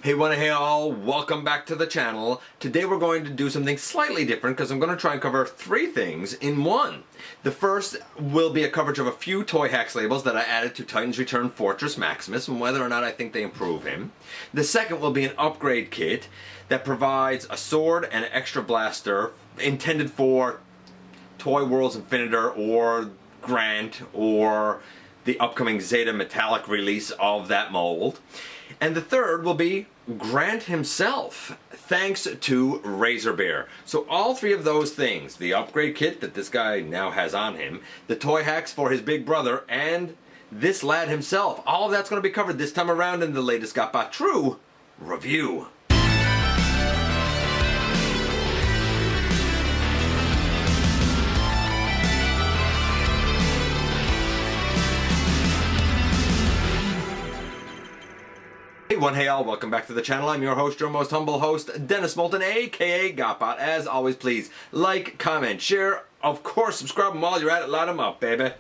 Hey all, welcome back to the channel. Today we're going to do something slightly different because I'm going to try and cover three things in one. The first will be a coverage of a few Toyhax labels that I added to Titan's Return Fortress Maximus and whether or not I think they improve him. The second will be an upgrade kit that provides a sword and an extra blaster intended for Toyworld's Infinitor or Grant or the upcoming Zeta Metallic release of that mold. And the third will be Grant himself, thanks to Razorbear. So all three of those things, the upgrade kit that this guy now has on him, the Toyhax for his big brother, and this lad himself, all of that's going to be covered this time around in the latest GotBot True review. Hey all, welcome back to the channel. I'm your host, your most humble host, Dennis Moulton, aka GotBot. As always, please like, comment, share, of course subscribe, and while you're at it, light them up, baby.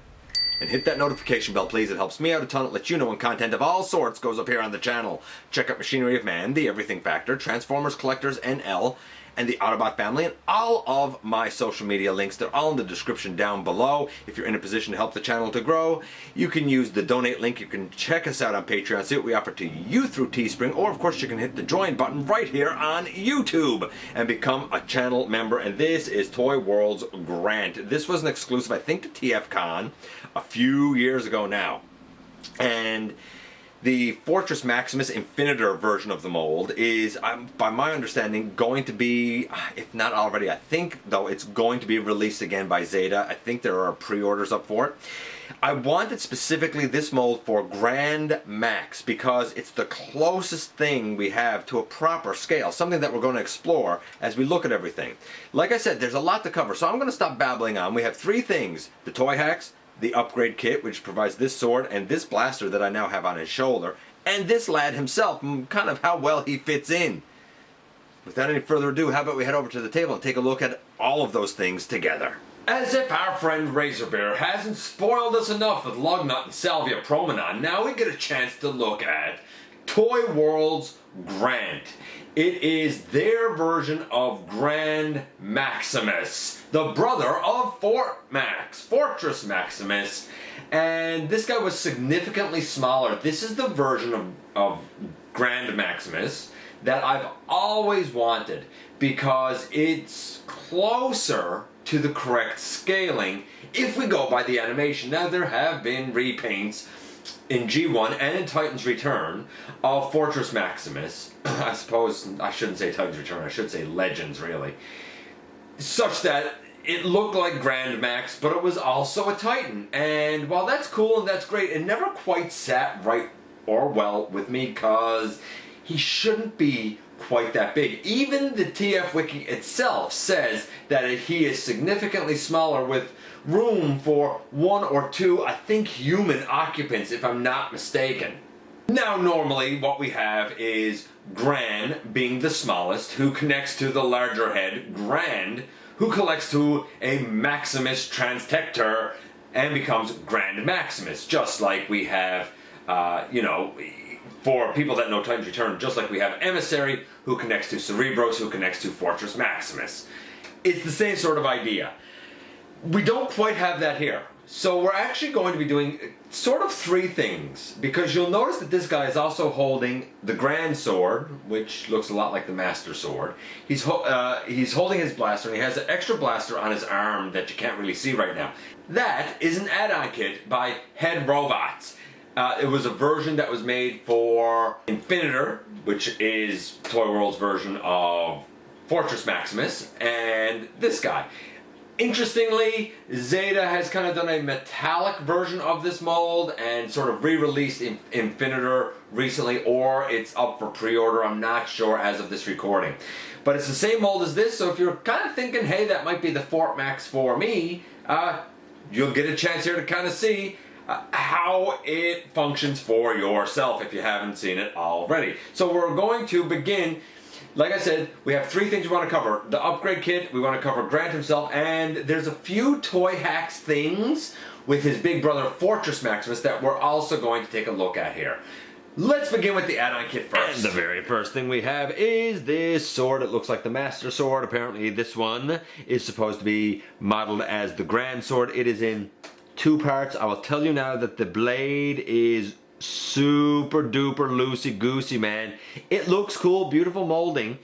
And hit that notification bell, please. It helps me out a ton. It lets you know when content of all sorts goes up here on the channel. Check out Machinery of Man, The Everything Factor, Transformers Collectors NL, and the Autobot family, and all of my social media links. They're all in the description down below. If you're in a position to help the channel to grow, you can use the donate link. You can check us out on Patreon, see what we offer to you through Teespring, or of course you can hit the join button right here on YouTube and become a channel member. And this is Toyworld's Grant. This was an exclusive, I think, to TFCon a few years ago now. And the Fortress Maximus Infinitor version of the mold is, by my understanding, going to be, if not already, I think, though, it's going to be released again by Zeta. I think there are pre-orders up for it. I wanted specifically this mold for Grand Max because it's the closest thing we have to a proper scale, something that we're going to explore as we look at everything. Like I said, there's a lot to cover, so I'm going to stop babbling on. We have three things: the Toyhax, the upgrade kit, which provides this sword and this blaster that I now have on his shoulder, and this lad himself, and kind of how well he fits in. Without any further ado, how about we head over to the table and take a look at all of those things together. As if our friend Razorbear hasn't spoiled us enough with Lugnut and Salvia Promenon, now we get a chance to look at Toyworld's Grant. It is their version of Grand Maximus, the brother of Fortress Maximus, and this guy was significantly smaller. This is the version of Grand Maximus that I've always wanted because it's closer to the correct scaling if we go by the animation. Now, there have been repaints in G1 and in Titan's Return of Fortress Maximus. I suppose I shouldn't say Titan's Return, I should say Legends, really. Such that it looked like Grand Max, but it was also a Titan. And while that's cool and that's great, it never quite sat right or well with me because he shouldn't be quite that big. Even the TF Wiki itself says that he is significantly smaller with room for one or two, I think, human occupants, if I'm not mistaken. Now, normally what we have is Gran being the smallest, who connects to the larger head, Grand, who collects to a Maximus Transtector and becomes Grand Maximus, just like we have, for people that know Titan's Return, just like we have Emissary, who connects to Cerebros, who connects to Fortress Maximus. It's the same sort of idea. We don't quite have that here. So we're actually going to be doing sort of three things, because you'll notice that this guy is also holding the Grand Sword, which looks a lot like the Master Sword. He's holding his blaster, and he has an extra blaster on his arm that you can't really see right now. That is an add-on kit by Head Robots. It was a version that was made for Infinitor, which is Toyworld's version of Fortress Maximus, and this guy. Interestingly, Zeta has kind of done a metallic version of this mold and sort of re-released Infinitor recently, or it's up for pre-order, I'm not sure as of this recording. But it's the same mold as this, so if you're kind of thinking, hey, that might be the Fort Max for me, you'll get a chance here to kind of see how it functions for yourself if you haven't seen it already. So we're going to begin. Like I said, we have three things we want to cover. The upgrade kit, we want to cover Grant himself, and there's a few Toyhax things with his big brother Fortress Maximus that we're also going to take a look at here. Let's begin with the add-on kit first. And the very first thing we have is this sword. It looks like the Master Sword. Apparently this one is supposed to be modeled as the Grand Sword. It is in 2 parts. I will tell you now that the blade is super duper loosey-goosey, man. It looks cool, beautiful molding.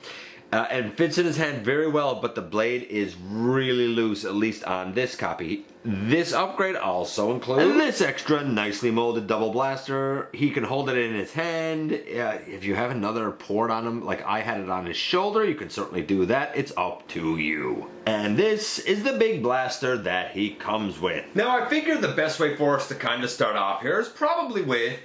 And fits in his hand very well, but the blade is really loose, at least on this copy. This upgrade also includes this extra nicely molded double blaster. He can hold it in his hand. If you have another port on him, like I had it on his shoulder, you can certainly do that. It's up to you. And this is the big blaster that he comes with. Now I figured the best way for us to kind of start off here is probably with,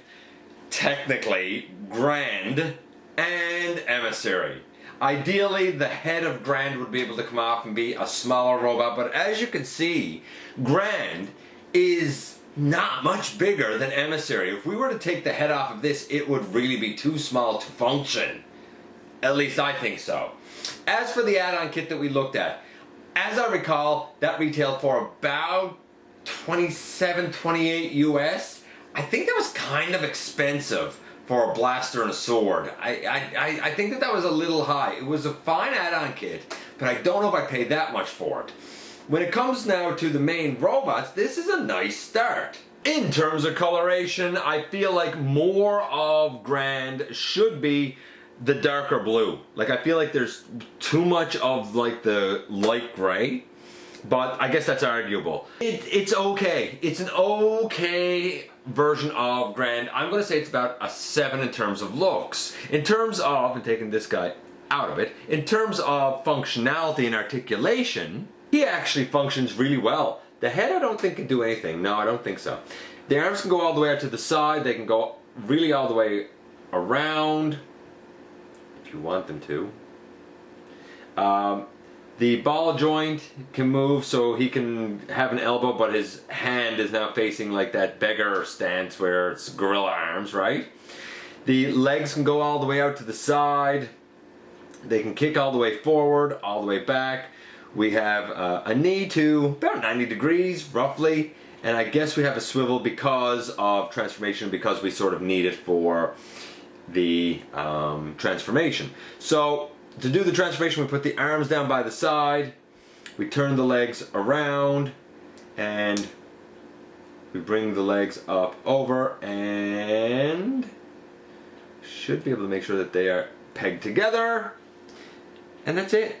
technically, Grand and Emissary. Ideally, the head of Grand would be able to come off and be a smaller robot, but as you can see, Grand is not much bigger than Emissary. If we were to take the head off of this, it would really be too small to function. At least I think so. As for the add-on kit that we looked at, as I recall, that retailed for about $27, $28 US. I think that was kind of expensive for a blaster and a sword. I think that was a little high. It was a fine add-on kit, but I don't know if I paid that much for it. When it comes now to the main robots, this is a nice start. In terms of coloration, I feel like more of Grand should be the darker blue. Like I feel like there's too much of like the light gray, but I guess that's arguable. It's okay. It's an okay version of Grand. I'm going to say it's about a 7 in terms of looks. In terms of, and taking this guy out of it, in terms of functionality and articulation, he actually functions really well. The head I don't think can do anything. No, I don't think so. The arms can go all the way out to the side. They can go really all the way around if you want them to. The ball joint can move so he can have an elbow, but his hand is now facing like that beggar stance where it's gorilla arms, right? The legs can go all the way out to the side. They can kick all the way forward, all the way back. We have a knee to about 90 degrees, roughly. And I guess we have a swivel because of transformation, because we sort of need it for the transformation. So to do the transformation, we put the arms down by the side, we turn the legs around, and we bring the legs up over, and should be able to make sure that they are pegged together, and that's it.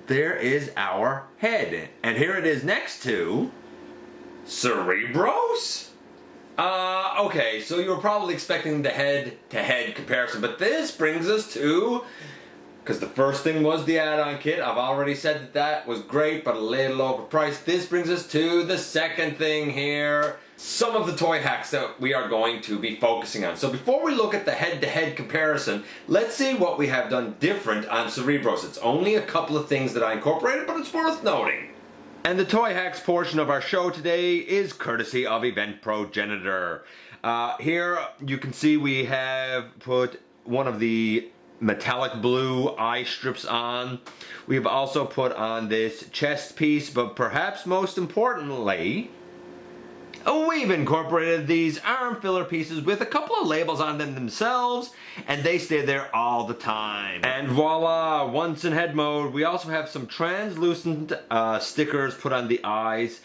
There is our head. And here it is next to Cerebros. Okay, so you were probably expecting the head-to-head comparison, but this brings us to, because the first thing was the add-on kit. I've already said that that was great, but a little overpriced. This brings us to the second thing here. Some of the toy hacks that we are going to be focusing on. So before we look at the head-to-head comparison, let's see what we have done different on Cerebros. It's only a couple of things that I incorporated, but it's worth noting. And the toy hacks portion of our show today is courtesy of Event Progenitor. Here you can see we have put one of the metallic blue eye strips on. We've also put on this chest piece, but perhaps most importantly, we've incorporated these arm filler pieces with a couple of labels on them themselves, and they stay there all the time. And voila, once in head mode, we also have some translucent stickers put on the eyes.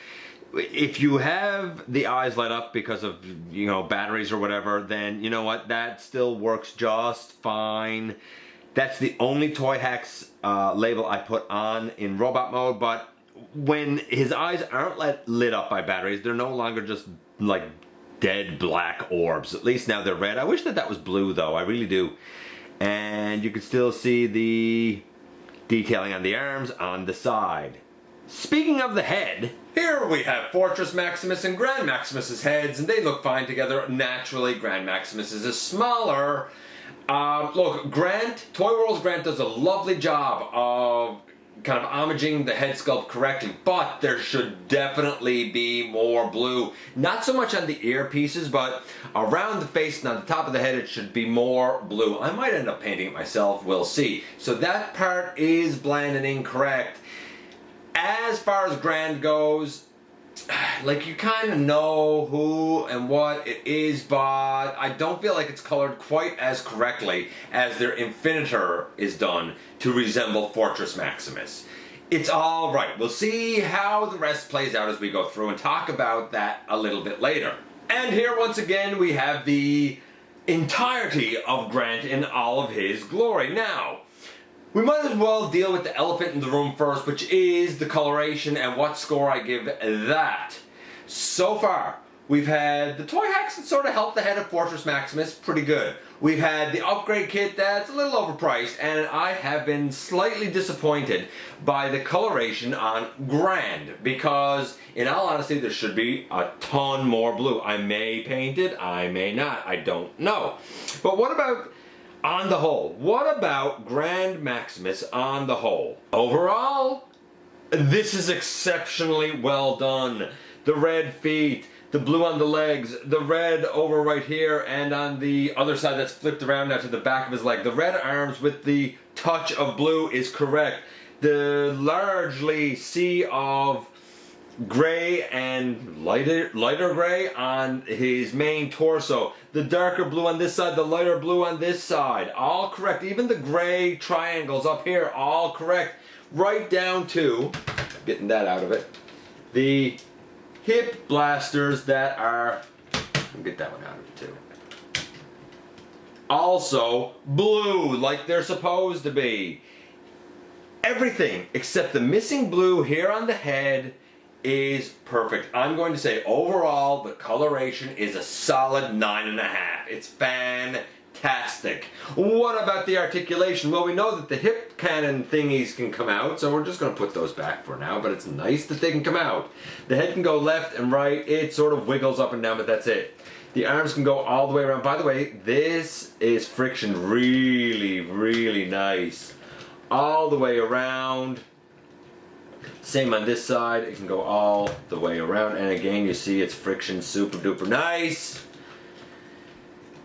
If you have the eyes light up because of, you know, batteries or whatever, then you know what, that still works just fine. That's the only Toy Hacks label I put on in robot mode, but when his eyes aren't lit up by batteries, they're no longer just like dead black orbs. At least now they're red. I wish that that was blue though, I really do. And you can still see the detailing on the arms on the side. Speaking of the head, here we have Fortress Maximus and Grand Maximus's heads, and they look fine together. Naturally, Grand Maximus is smaller. Look, Toyworld's Grant does a lovely job of kind of homaging the head sculpt correctly, but there should definitely be more blue. Not so much on the ear pieces, but around the face and on the top of the head it should be more blue. I might end up painting it myself, we'll see. So that part is bland and incorrect. As far as Grand goes, like you kind of know who and what it is, but I don't feel like it's colored quite as correctly as their Infinitor is done to resemble Fortress Maximus. It's all right. We'll see how the rest plays out as we go through and talk about that a little bit later. And here once again we have the entirety of Grant in all of his glory. Now, we might as well deal with the elephant in the room first, which is the coloration and what score I give that. So far, we've had the Toyhax that sort of helped the head of Fortress Maximus pretty good. We've had the upgrade kit that's a little overpriced, and I have been slightly disappointed by the coloration on Grand, because in all honesty there should be a ton more blue. I may paint it, I may not, I don't know. But what about on the whole? What about Grand Maximus on the whole? Overall, this is exceptionally well done. The red feet, the blue on the legs, the red over right here, and on the other side that's flipped around now to the back of his leg. The red arms with the touch of blue is correct. The largely sea of gray and lighter gray on his main torso. The darker blue on this side, the lighter blue on this side. All correct. Even the gray triangles up here, all correct. Right down to, getting that out of it, the hip blasters that are, I'll get that one out of it too. Also blue, like they're supposed to be. Everything except the missing blue here on the head is perfect. I'm going to say overall the coloration is a solid 9.5. It's fantastic. What about the articulation? Well, we know that the hip cannon thingies can come out, so we're just going to put those back for now, but it's nice that they can come out. The head can go left and right. It sort of wiggles up and down, but that's it. The arms can go all the way around. By the way, this is friction really, really nice. All the way around. Same on this side, it can go all the way around, and again you see it's friction super duper nice.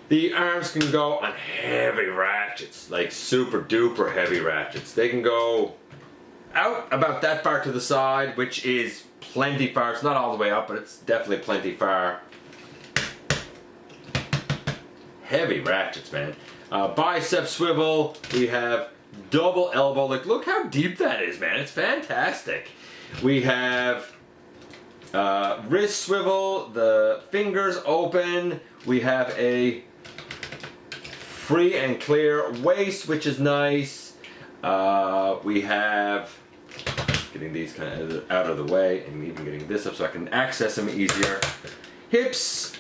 The arms can go on heavy ratchets, like super duper heavy ratchets. They can go out about that far to the side, which is plenty far. It's not all the way up, but it's definitely plenty far. Heavy ratchets, man. Bicep swivel, we have double elbow. Like, look how deep that is, man. It's fantastic. We have wrist swivel, the fingers open. We have a free and clear waist, which is nice. We have, getting these kind of out of the way and even getting this up so I can access them easier. Hips,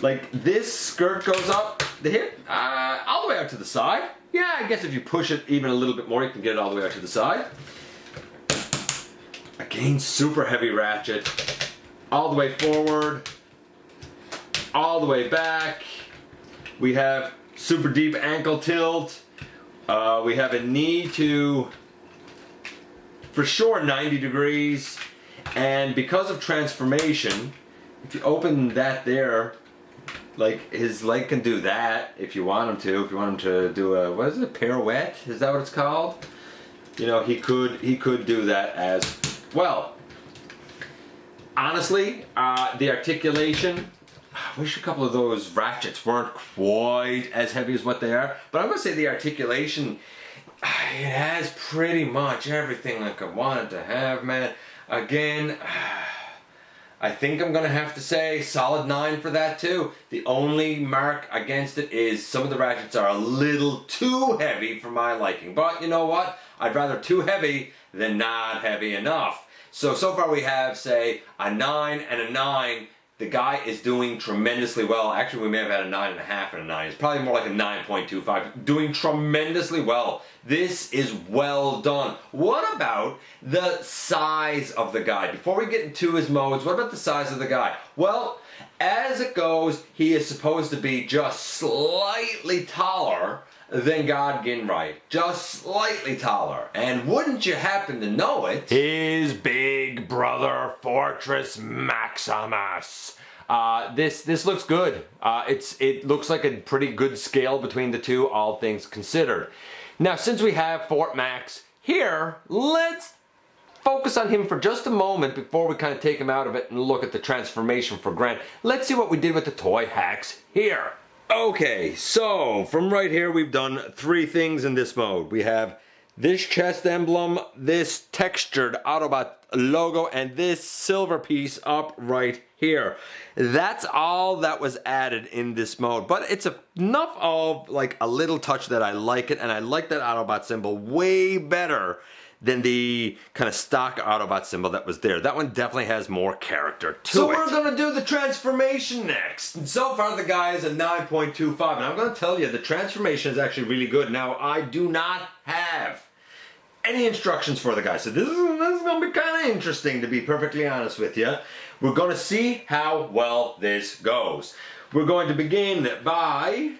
like this skirt goes up the hip all the way out to the side. Yeah, I guess if you push it even a little bit more, you can get it all the way out to the side. Again, super heavy ratchet. All the way forward. All the way back. We have super deep ankle tilt. We have a knee to, for sure, 90 degrees. And because of transformation, if you open that there, like his leg can do that if you want him to. If you want him to do a, what is it, pirouette? Is that what it's called? You know, he could do that as well. Honestly, the articulation, I wish a couple of those ratchets weren't quite as heavy as what they are. But I'm gonna say the articulation, it has pretty much everything like I wanted to have, man. Again, I think I'm gonna have to say solid 9 for that too. The only mark against it is some of the ratchets are a little too heavy for my liking. But you know what? I'd rather too heavy than not heavy enough. So far we have, say, a 9 and a 9. The guy is doing tremendously well. Actually, we may have had a 9.5 and a 9. It's probably more like a 9.25. Doing tremendously well. This is well done. What about the size of the guy? Before we get into his modes, what about the size of the guy? Well, as it goes, he is supposed to be just slightly taller than God Ginrai. Just slightly taller. And wouldn't you happen to know it, his big brother, Fortress Maximus. This looks good. It looks like a pretty good scale between the two, all things considered. Now, since we have Fort Max here, let's focus on him for just a moment before we kind of take him out of it and look at the transformation for Grant. Let's see what we did with the Toyhax here. Okay, so from right here we've done 3 things in this mode. We have this chest emblem, this textured Autobot logo, and this silver piece up right here. That's all that was added in this mode, but it's enough of like a little touch that I like it, and I like that Autobot symbol way better than the kind of stock Autobot symbol that was there. That one definitely has more character to it. So we're gonna do the transformation next. And so far the guy is a 9.25, and I'm gonna tell you the transformation is actually really good. Now I do not have any instructions for the guy, so this is gonna be kind of interesting, to be perfectly honest with you. We're gonna see how well this goes. We're going to begin by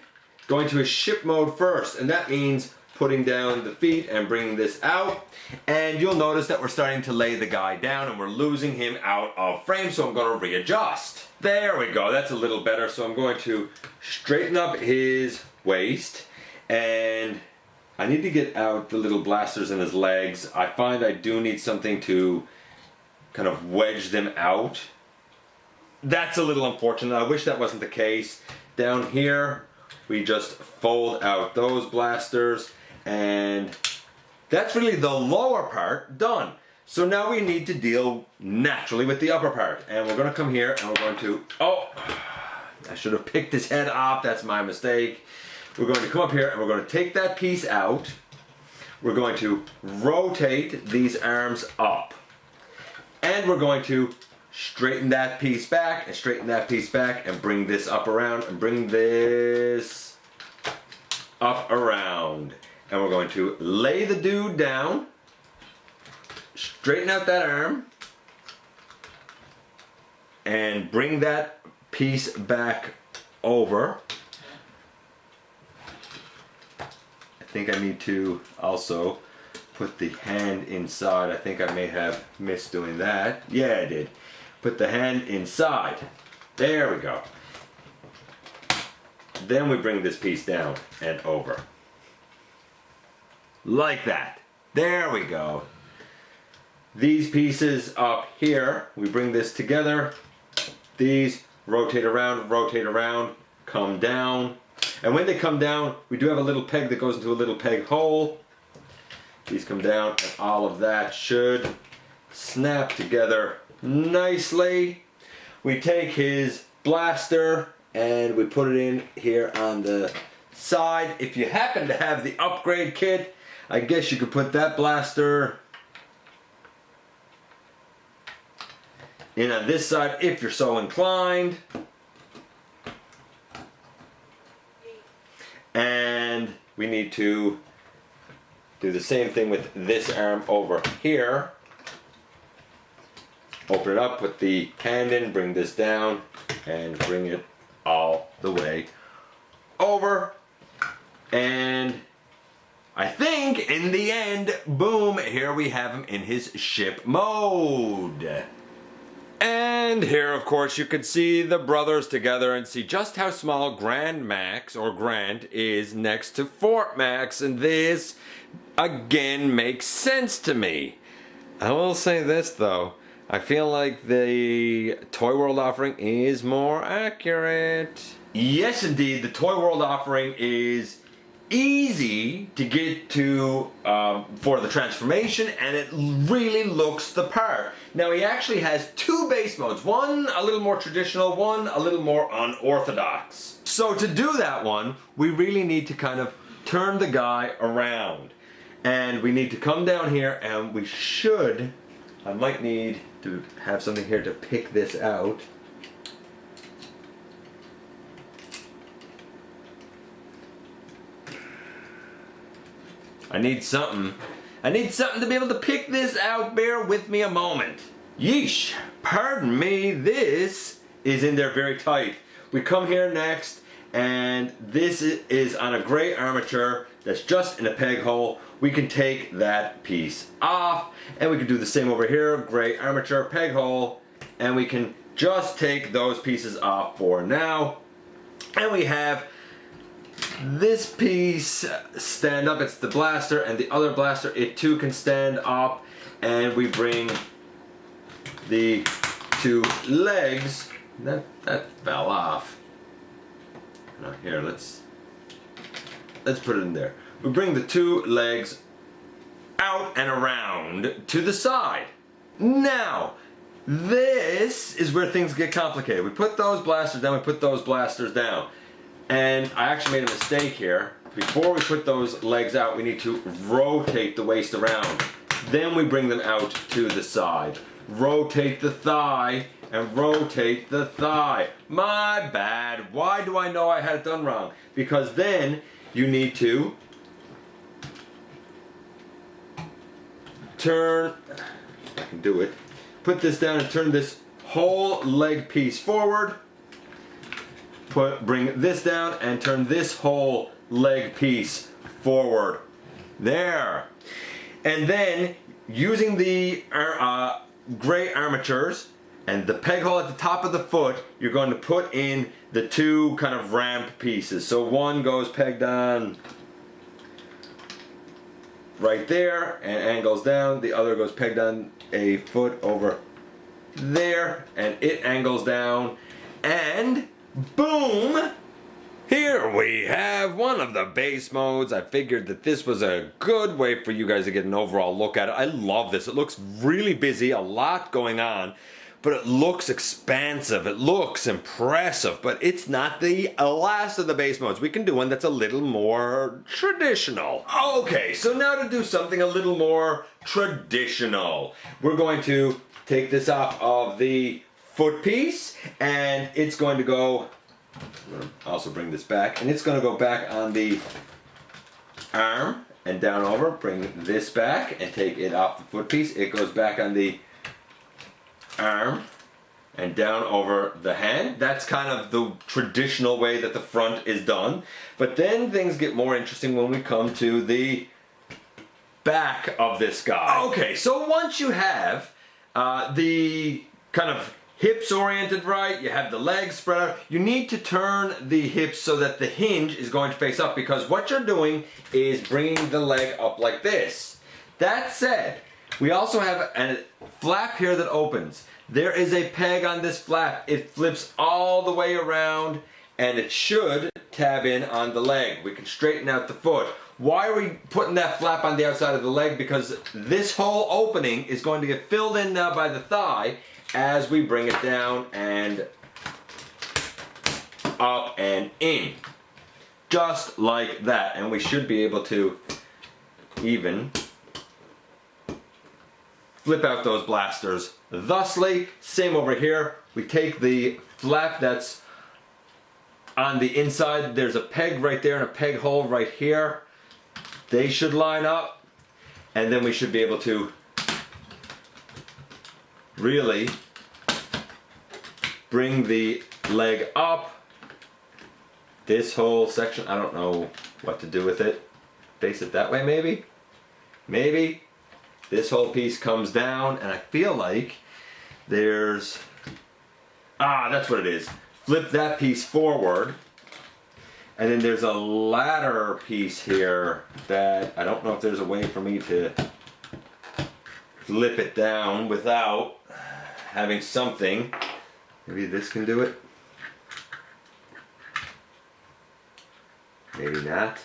going to a ship mode first, and that means putting down the feet and bringing this out, and you'll notice that we're starting to lay the guy down and we're losing him out of frame, so I'm going to readjust. There we go, that's a little better. So I'm going to straighten up his waist, and I need to get out the little blasters in his legs. I find I do need something to kind of wedge them out. That's a little unfortunate. I wish that wasn't the case. Down here we just fold out those blasters, and that's really the lower part done. So now we need to deal naturally with the upper part, and we're going to come here and we're going to, oh, I should have picked his head off, that's my mistake. We're going to come up here and we're going to take that piece out. We're going to rotate these arms up, and we're going to straighten that piece back and straighten that piece back and bring this up around and bring this up around. And we're going to lay the dude down, straighten out that arm, and bring that piece back over. I think I need to also put the hand inside. I think I may have missed doing that. Yeah, I did. Put the hand inside. There we go. Then we bring this piece down and over. Like that. There we go. These pieces up here, we bring this together. These rotate around, come down. And when they come down, we do have a little peg that goes into a little peg hole. These come down, and all of that should snap together nicely. We take his blaster and we put it in here on the side. If you happen to have the upgrade kit, I guess you could put that blaster in on this side if you're so inclined. And we need to do the same thing with this arm over here. Open it up, put the hand in, bring this down, and bring it all the way over. And I think in the end, boom, here we have him in his ship mode. And here, of course, you can see the brothers together and see just how small Grand Max, or Grant, is next to Fort Max. And this, again, makes sense to me. I will say this, though. I feel like the Toyworld offering is more accurate. Yes, indeed, the Toyworld offering is easy to get to for the transformation, and it really looks the part. Now he actually has 2 base modes, one a little more traditional, one a little more unorthodox. So to do that one, we really need to kind of turn the guy around, and we need to come down here, and we should, I might need to have something here to pick this out. I need something to be able to pick this out. Bear with me a moment. Yeesh, pardon me, this is in there very tight. We come here next, and this is on a gray armature that's just in a peg hole. We can take that piece off, and we can do the same over here, gray armature, peg hole, and we can just take those pieces off for now. And we have this piece stand up. It's the blaster, and the other blaster, it too can stand up. And we bring the two legs. That fell off. Now here, let's put it in there. We bring the two legs out and around to the side. Now, this is where things get complicated. We put those blasters down, we put those blasters down. And I actually made a mistake here. Before we put those legs out, we need to rotate the waist around. Then we bring them out to the side. Rotate the thigh and rotate the thigh. My bad. Why do I know I had it done wrong? Because then you need to turn, I can do it, put this down and turn this whole leg piece forward. Bring this down and turn this whole leg piece forward. There. And then using the gray armatures and the peg hole at the top of the foot, you're going to put in the two kind of ramp pieces. So one goes pegged on right there and angles down. The other goes pegged on a foot over there and it angles down. And boom! Here we have one of the base modes. I figured that this was a good way for you guys to get an overall look at it. I love this. It looks really busy, a lot going on, but it looks expansive. It looks impressive, but it's not the last of the base modes. We can do one that's a little more traditional. Okay, so now to do something a little more traditional. We're going to take this off of the foot piece, and it's going to go, also bring this back, and it's going to go back on the arm and down over. Bring this back and take it off the foot piece. It goes back on the arm and down over the hand. That's kind of the traditional way that the front is done. But then things get more interesting when we come to the back of this guy. Okay, so once you have the kind of hips oriented right, you have the legs spread out, you need to turn the hips so that the hinge is going to face up, because what you're doing is bringing the leg up like this. That said, we also have a flap here that opens. There is a peg on this flap. It flips all the way around and it should tab in on the leg. We can straighten out the foot. Why are we putting that flap on the outside of the leg? Because this whole opening is going to get filled in now by the thigh as we bring it down and up and in. Just like that. And we should be able to even flip out those blasters thusly. Same over here. We take the flap that's on the inside. There's a peg right there and a peg hole right here. They should line up. And then we should be able to really bring the leg up. This whole section, I don't know what to do with it. Face it that way maybe? Maybe. This whole piece comes down and I feel like there's, that's what it is. Flip that piece forward. And then there's a ladder piece here that I don't know if there's a way for me to flip it down without having something. Maybe this can do it. Maybe not.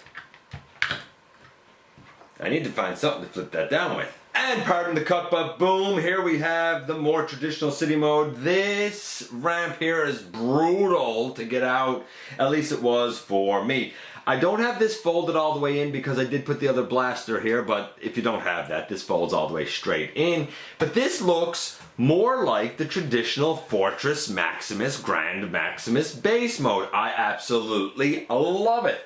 I need to find something to flip that down with. And pardon the cut, but boom, here we have the more traditional city mode. This ramp here is brutal to get out. At least it was for me. I don't have this folded all the way in because I did put the other blaster here, but if you don't have that, this folds all the way straight in. But this looks more like the traditional Fortress Maximus Grand Maximus base mode. I absolutely love it.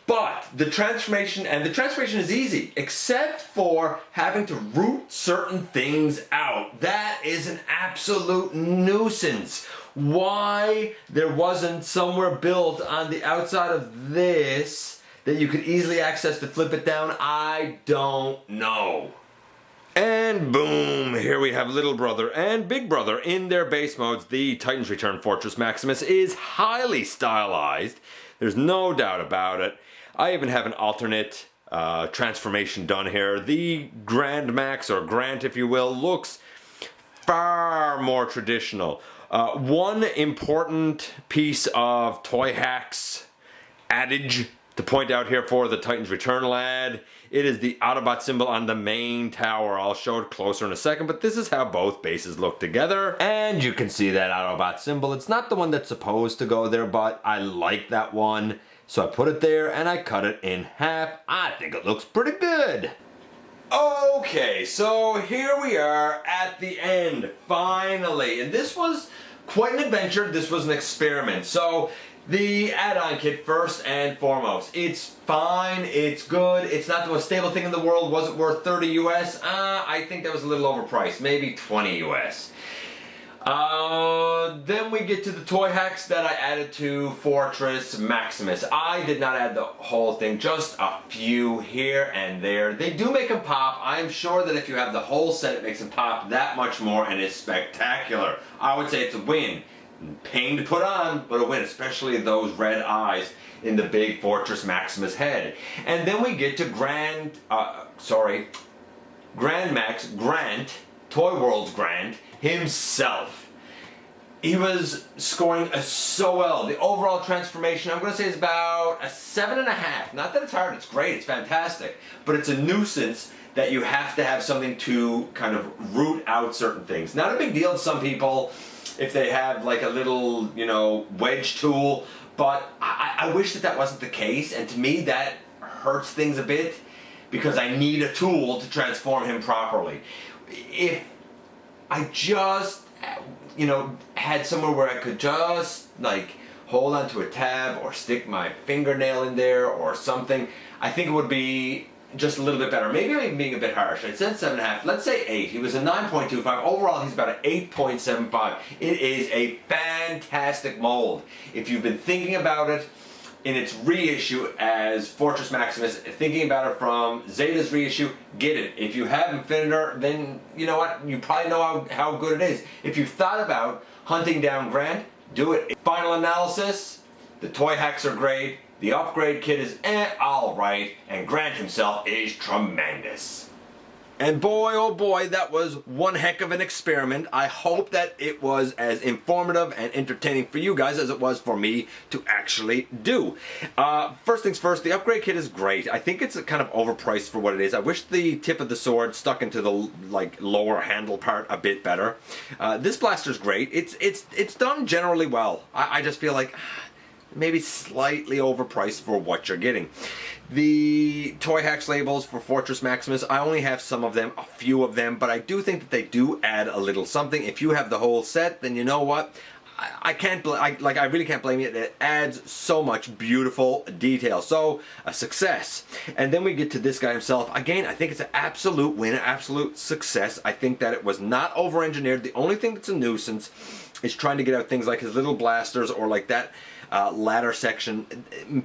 But the transformation is easy, except for having to root certain things out. That is an absolute nuisance. Why there wasn't somewhere built on the outside of this that you could easily access to flip it down, I don't know. And boom, here we have Little Brother and Big Brother in their base modes. The Titan's Return Fortress Maximus is highly stylized. There's no doubt about it. I even have an alternate transformation done here. The Grand Max, or Grant if you will, looks far more traditional. One important piece of Toyhax adage to point out here for the Titan's Return lad, it is the Autobot symbol on the main tower. I'll show it closer in a second, but this is how both bases look together. And you can see that Autobot symbol. It's not the one that's supposed to go there, but I like that one. So I put it there and I cut it in half. I think it looks pretty good. Okay, so here we are at the end, finally. And this was quite an adventure. This was an experiment. So the add-on kit, first and foremost, it's fine, it's good, it's not the most stable thing in the world. Was it worth 30 US? I think that was a little overpriced, maybe 20 US. Then we get to the Toyhax that I added to Fortress Maximus. I did not add the whole thing, just a few here and there. They do make them pop. I am sure that if you have the whole set, it makes them pop that much more and is spectacular. I would say it's a win. Pain to put on, but a win, especially those red eyes in the big Fortress Maximus head. And then we get to Grant, Toyworld's Grant himself. He was scoring so well. The overall transformation, I'm going to say, is about a 7.5. Not that it's hard, it's great, it's fantastic, but it's a nuisance that you have to have something to kind of root out certain things. Not a big deal to some people if they have like a little, you know, wedge tool, but I wish that that wasn't the case, and to me that hurts things a bit because I need a tool to transform him properly. If I just, you know, had somewhere where I could just like hold onto a tab or stick my fingernail in there or something, I think it would be just a little bit better. Maybe I'm even being a bit harsh. I said 7.5. Let's say 8. He was a 9.25. Overall, he's about an 8.75. It is a fantastic mold. If you've been thinking about it in its reissue as Fortress Maximus, thinking about it from Zeta's reissue, get it. If you have Infinitor, then you know what? You probably know how good it is. If you've thought about hunting down Grant, do it. Final analysis, the Toyhax are great. The upgrade kit is alright, and Grant himself is tremendous. And boy, oh boy, that was one heck of an experiment. I hope that it was as informative and entertaining for you guys as it was for me to actually do. First things first, the upgrade kit is great. I think it's kind of overpriced for what it is. I wish the tip of the sword stuck into the like lower handle part a bit better. This blaster's great. It's done generally well. I just feel like maybe slightly overpriced for what you're getting. The Toyhax labels for Fortress Maximus, I only have some of them, a few of them, but I do think that they do add a little something. If you have the whole set, then you know what? I really can't blame you. It adds so much beautiful detail. So, a success. And then we get to this guy himself. Again, I think it's an absolute win, an absolute success. I think that it was not over-engineered. The only thing that's a nuisance is trying to get out things like his little blasters or like that ladder section.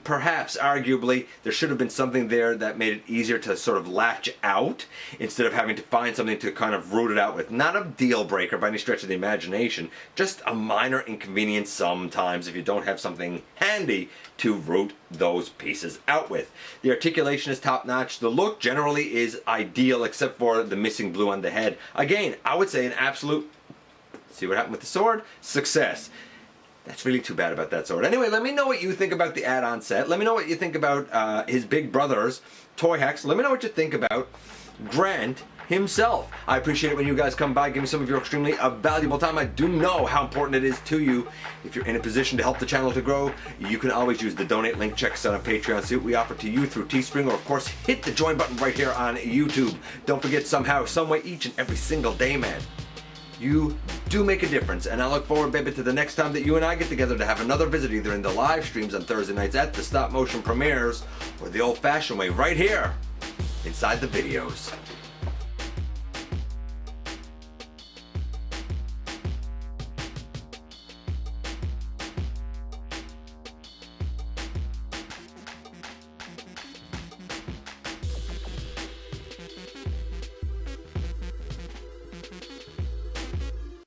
Perhaps, arguably, there should have been something there that made it easier to sort of latch out instead of having to find something to kind of root it out with. Not a deal breaker by any stretch of the imagination, just a minor inconvenience sometimes if you don't have something handy to root those pieces out with. The articulation is top notch. The look generally is ideal except for the missing blue on the head. Again, I would say an absolute, see what happened with the sword, success. That's really too bad about that sword. Anyway, let me know what you think about the add-on set. Let me know what you think about his big brothers, Toyhax. Let me know what you think about Grant himself. I appreciate it when you guys come by, give me some of your extremely valuable time. I do know how important it is to you. If you're in a position to help the channel to grow, you can always use the donate link. Check us out on Patreon. See what we offer to you through Teespring, or of course, hit the join button right here on YouTube. Don't forget, somehow, someway, each and every single day, man, you do make a difference, and I look forward, baby, to the next time that you and I get together to have another visit, either in the live streams on Thursday nights at the stop motion premieres, or the old-fashioned way right here inside the videos.